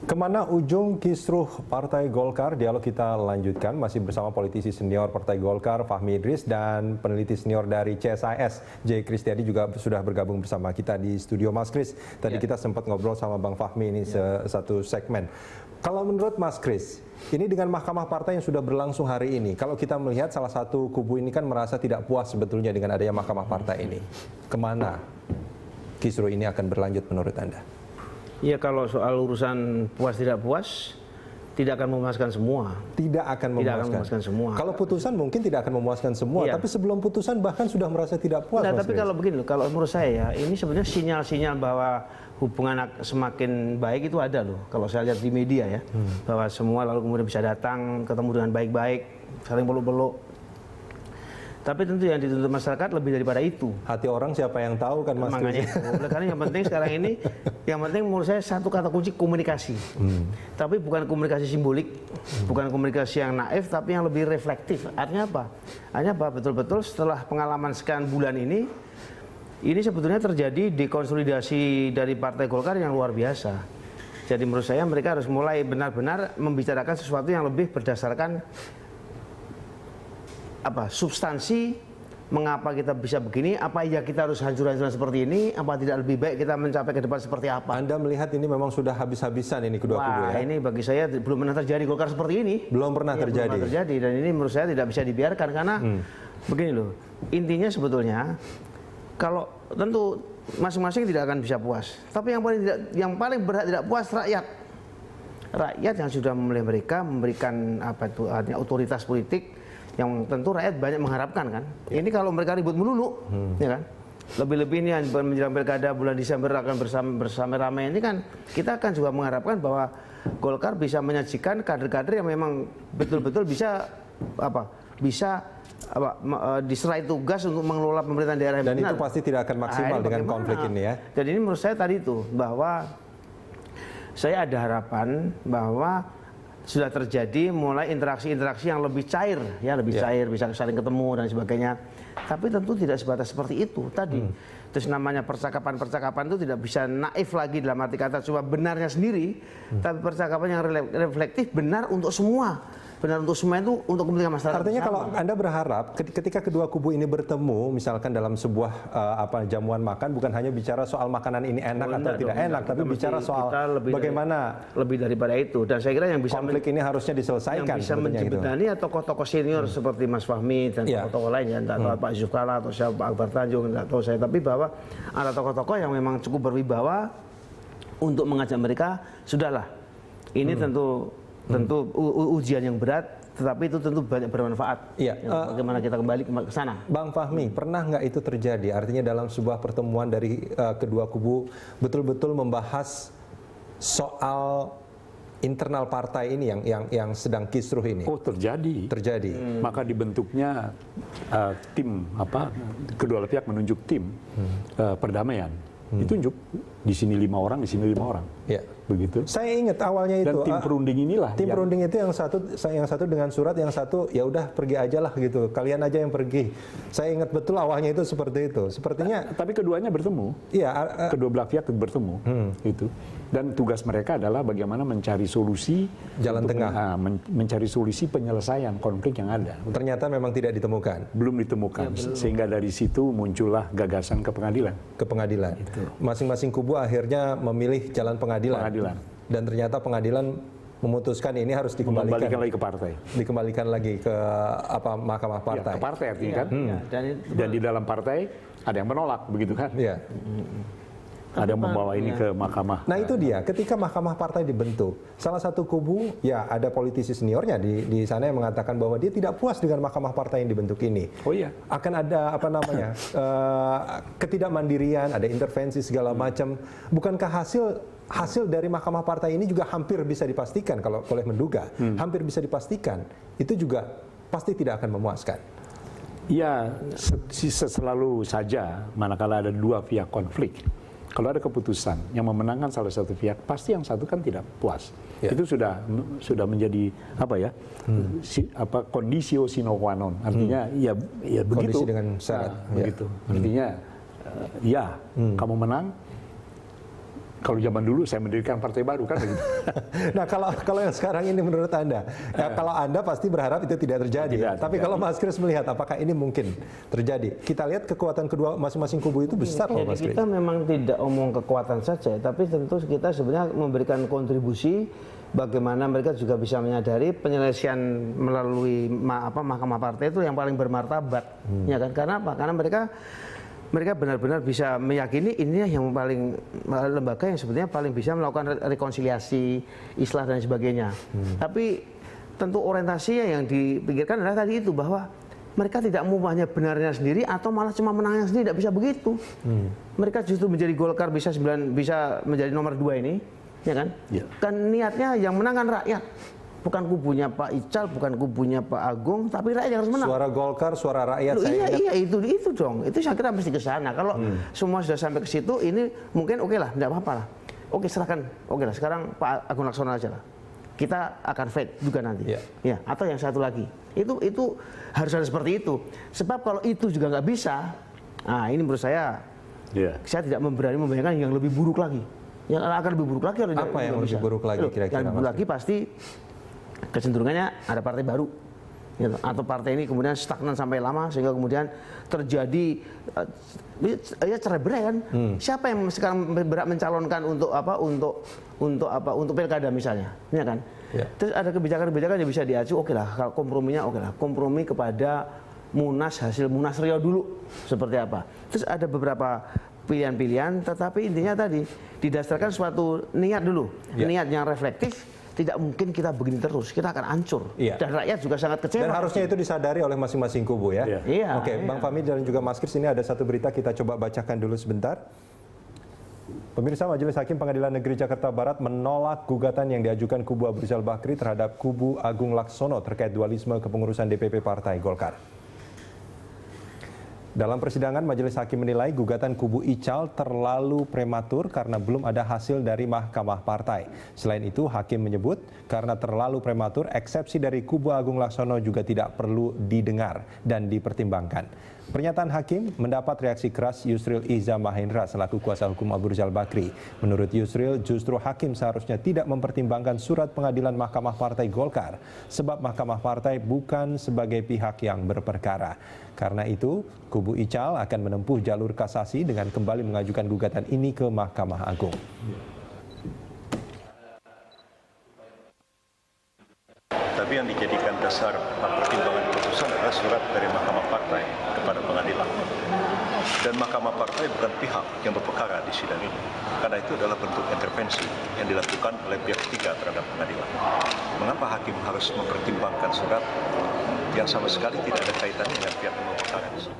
Kemana ujung kisruh Partai Golkar? Dialog kita lanjutkan masih bersama politisi senior Partai Golkar Fahmi Idris dan peneliti senior dari CSIS J. Kristiadi juga sudah bergabung bersama kita di studio. Mas Kris, tadi kita sempat ngobrol sama Bang Fahmi ini satu segmen. Kalau menurut Mas Kris, ini dengan Mahkamah Partai yang sudah berlangsung hari ini, kalau kita melihat salah satu kubu ini kan merasa tidak puas sebetulnya dengan adanya Mahkamah Partai ini. Kemana kisruh ini akan berlanjut menurut Anda? Ya, kalau soal urusan puas tidak puas, tidak akan memuaskan semua. Tidak akan memuaskan semua. Kalau putusan mungkin tidak akan memuaskan semua, iya. Tapi sebelum putusan bahkan sudah merasa tidak puas. Nah, Mas tapi Kris, kalau begini, kalau menurut saya ini sebenarnya sinyal-sinyal bahwa hubungan semakin baik itu ada loh. Kalau saya lihat di media ya, bahwa semua lalu kemudian bisa datang, ketemu dengan baik-baik, saling peluk-peluk. Tapi tentu yang dituntut masyarakat lebih daripada itu. Hati orang siapa yang tahu kan Mas Kris. Karena yang penting sekarang ini, yang penting menurut saya satu kata kunci komunikasi. Tapi bukan komunikasi simbolik, bukan komunikasi yang naif, tapi yang lebih reflektif. Artinya apa? Artinya apa? Betul-betul setelah pengalaman sekian bulan ini sebetulnya terjadi dekonsolidasi dari Partai Golkar yang luar biasa. Jadi menurut saya mereka harus mulai benar-benar membicarakan sesuatu yang lebih berdasarkan substansi, mengapa kita bisa begini, apa ya kita harus hancur-hancuran seperti ini, apa tidak lebih baik kita mencapai ke depan seperti apa. Anda melihat ini memang sudah habis-habisan ini kedua kubu ya? Ini bagi saya belum pernah terjadi Golkar seperti ini. Belum pernah terjadi. Belum pernah terjadi, dan ini menurut saya tidak bisa dibiarkan karena begini loh, intinya sebetulnya kalau tentu masing-masing tidak akan bisa puas, tapi yang paling berhak tidak puas rakyat yang sudah memilih mereka, memberikan artinya otoritas politik yang tentu rakyat banyak mengharapkan kan. Ini kalau mereka ribut melulu, ya kan. Lebih-lebih ini menjelang pilkada bulan Desember akan bersama ramai ini kan, kita akan juga mengharapkan bahwa Golkar bisa menyajikan kader-kader yang memang betul-betul bisa diserai tugas untuk mengelola pemerintahan daerah yang benar. Dan itu pasti tidak akan maksimal dengan konflik ini ya. Jadi ini menurut saya tadi itu bahwa saya ada harapan bahwa sudah terjadi mulai interaksi-interaksi yang lebih cair, ya lebih cair, bisa saling ketemu dan sebagainya. Tapi tentu tidak sebatas seperti itu tadi. Terus namanya percakapan-percakapan itu tidak bisa naif lagi dalam arti kata cuma benarnya sendiri, tapi percakapan yang reflektif benar untuk semua. Benar untuk semua itu untuk kepentingan masyarakat. Artinya kalau Anda berharap ketika kedua kubu ini bertemu, misalkan dalam sebuah jamuan makan, bukan hanya bicara soal makanan ini enak atau tidak enak, tapi bicara soal bagaimana lebih daripada itu. Dan saya kira yang bisa konflik ini harusnya diselesaikan. Yang bisa menjembatani tokoh-tokoh senior seperti Mas Fahmi dan tokoh-tokoh lain, ya, entah Pak Yusuf Kalla atau siapa, Pak Akbar Tanjung, tidak tahu saya. Tapi bahwa ada tokoh-tokoh yang memang cukup berwibawa untuk mengajak mereka, sudahlah. Ini tentu ujian yang berat, tetapi itu tentu banyak bermanfaat. Iya. Bagaimana kita kembali ke sana. Bang Fahmi, pernah nggak itu terjadi? Artinya dalam sebuah pertemuan dari kedua kubu betul-betul membahas soal internal partai ini yang sedang kisruh ini? Oh, terjadi. Maka dibentuknya tim kedua pihak menunjuk tim perdamaian. Ditunjuk di sini 5 orang, di sini 5 orang. Ya. Begitu. Saya ingat awalnya itu. Dan tim perunding inilah. Tim perunding itu yang satu dengan surat, yang satu ya udah pergi aja lah gitu. Kalian aja yang pergi. Saya ingat betul awalnya itu seperti itu. Sepertinya. Tapi keduanya bertemu. Iya. Kedua belah pihak bertemu. Itu. Dan tugas mereka adalah bagaimana mencari solusi jalan tengah, mencari solusi penyelesaian konflik yang ada. Ternyata memang tidak ditemukan. Belum ditemukan. Ya, sehingga dari situ muncullah gagasan ke pengadilan. Ke pengadilan. Masing-masing kubu akhirnya memilih jalan pengadilan. Dan ternyata pengadilan memutuskan ini harus dikembalikan lagi ke partai. Dikembalikan lagi ke Mahkamah Partai. Ya, ke partai artinya kan. Dan di dalam partai ada yang menolak, begitu kan? Iya. Ada yang membawa ini ke mahkamah. Nah itu dia, ketika Mahkamah Partai dibentuk, salah satu kubu, ya ada politisi seniornya di sana yang mengatakan bahwa dia tidak puas dengan Mahkamah Partai yang dibentuk ini. Oh iya. Akan ada ketidakmandirian, ada intervensi segala macam. Bukankah hasil dari Mahkamah Partai ini juga hampir bisa dipastikan, kalau boleh menduga, hampir bisa dipastikan, itu juga pasti tidak akan memuaskan. Ya, selalu saja manakala ada dua pihak konflik. Kalau ada keputusan yang memenangkan salah satu pihak, pasti yang satu kan tidak puas. Ya. Itu sudah menjadi kondisio sine qua non. Artinya ya begitu. Kondisi dengan syarat. Begitu. Artinya kamu menang, Kalau zaman dulu saya mendirikan partai baru kan begitu. Nah kalau yang sekarang ini menurut Anda, ya, kalau Anda pasti berharap itu tidak terjadi. Tapi kalau Mas Kris melihat apakah ini mungkin terjadi? Kita lihat kekuatan kedua masing-masing kubu itu besar loh Mas Kris. Kita memang tidak omong kekuatan saja, tapi tentu kita sebenarnya memberikan kontribusi bagaimana mereka juga bisa menyadari penyelesaian melalui mahkamah partai itu yang paling bermartabat. Ya kan? Karena apa? Karena mereka benar-benar bisa meyakini ini yang paling lembaga yang sebetulnya paling bisa melakukan rekonsiliasi, islah dan sebagainya. Tapi tentu orientasinya yang dipikirkan adalah tadi itu, bahwa mereka tidak mau hanya benarnya sendiri atau malah cuma menangnya sendiri, tidak bisa begitu. Mereka justru menjadi Golkar bisa menjadi nomor 2 ini, ya kan? Ya. Kan niatnya yang menangkan rakyat. Bukan kubunya Pak Ical, bukan kubunya Pak Agung, tapi rakyat yang harus menang. Suara Golkar, suara rakyat. Iya, itu dong. Itu saya kira mesti ke sana. Kalau semua sudah sampai ke situ, ini mungkin oke lah, tidak apa-apa lah. Oke, serahkan. Oke lah, sekarang Pak Agung Laksono aja lah. Kita akan fight juga nanti. Ya, atau yang satu lagi. Itu harus ada seperti itu. Sebab kalau itu juga nggak bisa, nah ini menurut saya tidak berani membayangkan yang lebih buruk lagi. Yang akan lebih buruk lagi. Apa yang lebih buruk lagi kira-kira? Yang buruk lagi pasti kecenderungannya ada partai baru, gitu. Atau partai ini kemudian stagnan sampai lama sehingga kemudian terjadi cerai-berai kan. Siapa yang sekarang berhak mencalonkan untuk pilkada misalnya, ya kan? Terus ada kebijakan-kebijakan yang bisa diacu, oke lah, kalau komprominya oke lah, kompromi kepada hasil Munas Riau dulu seperti apa. Terus ada beberapa pilihan-pilihan, tetapi intinya tadi didasarkan suatu niat dulu, niat yang reflektif. Tidak mungkin kita begini terus, kita akan hancur. Dan rakyat juga sangat kecewa. Dan harusnya itu disadari oleh masing-masing kubu ya. Oke, Bang Fahmi dan juga Mas Kris, ini ada satu berita kita coba bacakan dulu sebentar. Pemirsa, Majelis Hakim Pengadilan Negeri Jakarta Barat menolak gugatan yang diajukan kubu Abu Rizal Bakri terhadap kubu Agung Laksono terkait dualisme kepengurusan DPP Partai Golkar. Dalam persidangan, Majelis Hakim menilai gugatan kubu Ical terlalu prematur karena belum ada hasil dari Mahkamah Partai. Selain itu, Hakim menyebut karena terlalu prematur, eksepsi dari kubu Agung Laksono juga tidak perlu didengar dan dipertimbangkan. Pernyataan Hakim mendapat reaksi keras Yusril Iza Mahendra selaku kuasa hukum Abu Rizal Bakri. Menurut Yusril, justru Hakim seharusnya tidak mempertimbangkan surat pengadilan Mahkamah Partai Golkar, sebab Mahkamah Partai bukan sebagai pihak yang berperkara. Karena itu, kubu Ical akan menempuh jalur kasasi dengan kembali mengajukan gugatan ini ke Mahkamah Agung. Tapi yang dijadikan dasar pertimbangan keputusan adalah surat dari Mahkamah Partai kepada pengadilan. Dan Mahkamah Partai bukan pihak yang berperkara di sidang ini. Karena itu adalah bentuk intervensi yang dilakukan oleh pihak ketiga terhadap pengadilan. Mengapa hakim harus mempertimbangkan surat yang sama sekali tidak ada kaitannya dengan pihak yang berperkara di sini?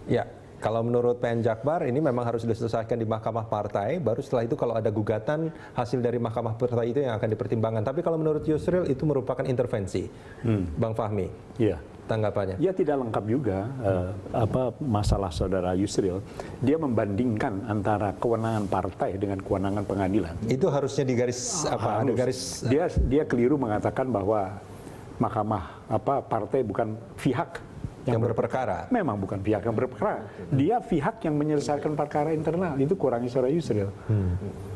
Ya. Kalau menurut PN Jakbar ini memang harus diselesaikan di Mahkamah Partai, baru setelah itu kalau ada gugatan hasil dari Mahkamah Partai itu yang akan dipertimbangkan. Tapi kalau menurut Yusril itu merupakan intervensi. Bang Fahmi, tanggapannya? Ya tidak lengkap juga masalah saudara Yusril. Dia membandingkan antara kewenangan partai dengan kewenangan pengadilan. Itu harusnya di garis apa? Ada garis. Dia keliru mengatakan bahwa Mahkamah partai bukan pihak yang berperkara. Memang bukan pihak yang berperkara. Dia pihak yang menyelesaikan perkara internal. Itu kurangi saudara Yusril.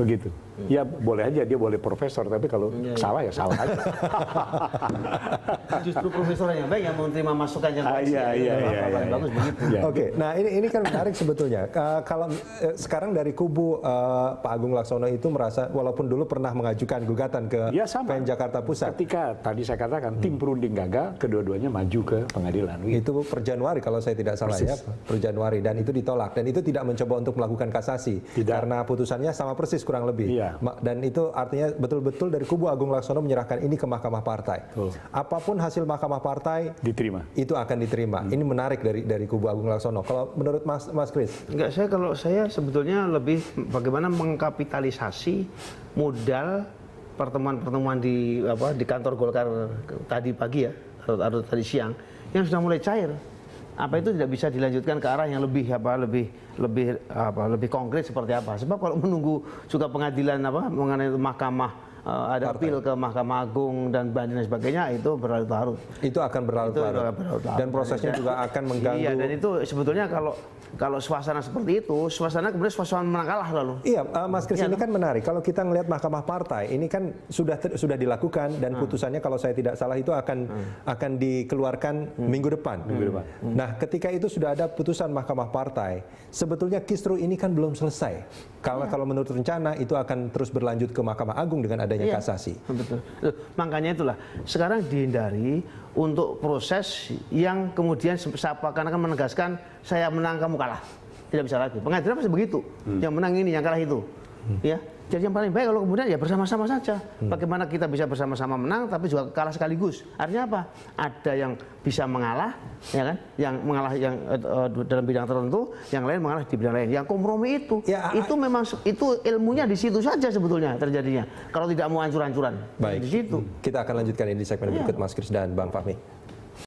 Begitu. Ya boleh aja, dia boleh profesor, tapi kalau salah ya salah aja. Justru profesor yang baik yang menerima masukan yang baik. Bagus begitu. Oke, nah ini kan menarik sebetulnya. Kalau sekarang dari kubu Pak Agung Laksono itu merasa, walaupun dulu pernah mengajukan gugatan ke PN Jakarta Pusat. Ketika tadi saya katakan tim perunding gagal, kedua-duanya maju ke pengadilan. Itu per Januari kalau saya tidak salah. Persis. Ya, per Januari, dan itu ditolak, dan itu tidak mencoba untuk melakukan kasasi karena putusannya sama persis kurang lebih. Dan itu artinya betul-betul dari kubu Agung Laksono menyerahkan ini ke Mahkamah Partai. Apapun hasil Mahkamah Partai diterima. Itu akan diterima. Ini menarik dari kubu Agung Laksono. Kalau menurut Mas Kris? Enggak, kalau saya sebetulnya lebih bagaimana mengkapitalisasi modal pertemuan-pertemuan di kantor Golkar tadi pagi ya, atau tadi siang, yang sudah mulai cair. Apa itu tidak bisa dilanjutkan ke arah yang lebih konkret seperti apa? Sebab kalau menunggu juga pengadilan mengenai mahkamah ada apel ke Mahkamah Agung dan banding dan sebagainya, itu berlarut-larut. Itu akan berlarut-larut. Dan prosesnya juga akan mengganggu. Iya, dan itu sebetulnya kalau kalau suasana seperti itu, suasana kemudian suasana menang kalah lalu. Iya, Mas Kris, ini kan menarik. Kalau kita ngelihat Mahkamah Partai, ini kan sudah dilakukan dan putusannya kalau saya tidak salah itu akan dikeluarkan minggu depan. Nah, ketika itu sudah ada putusan Mahkamah Partai, sebetulnya kisru ini kan belum selesai. Kalau menurut rencana itu akan terus berlanjut ke Mahkamah Agung dengan adanya kasasi. Betul. Makanya itulah sekarang dihindari untuk proses yang kemudian seakan-akan menegaskan saya menang kamu kalah. Tidak bisa lagi. Pengadilan pasti begitu. Yang menang ini, yang kalah itu. Ya. Jadi yang paling baik kalau kemudian ya bersama-sama saja. Bagaimana kita bisa bersama-sama menang tapi juga kalah sekaligus. Artinya apa? Ada yang bisa mengalah, ya kan? Yang mengalah yang dalam bidang tertentu, yang lain mengalah di bidang lain. Yang kompromi itu, itu memang itu ilmunya di situ saja sebetulnya terjadinya. Kalau tidak mau hancur-hancuran. Baik. Di situ. Kita akan lanjutkan ini di segmen berikut, Mas Kris dan Bang Fahmi.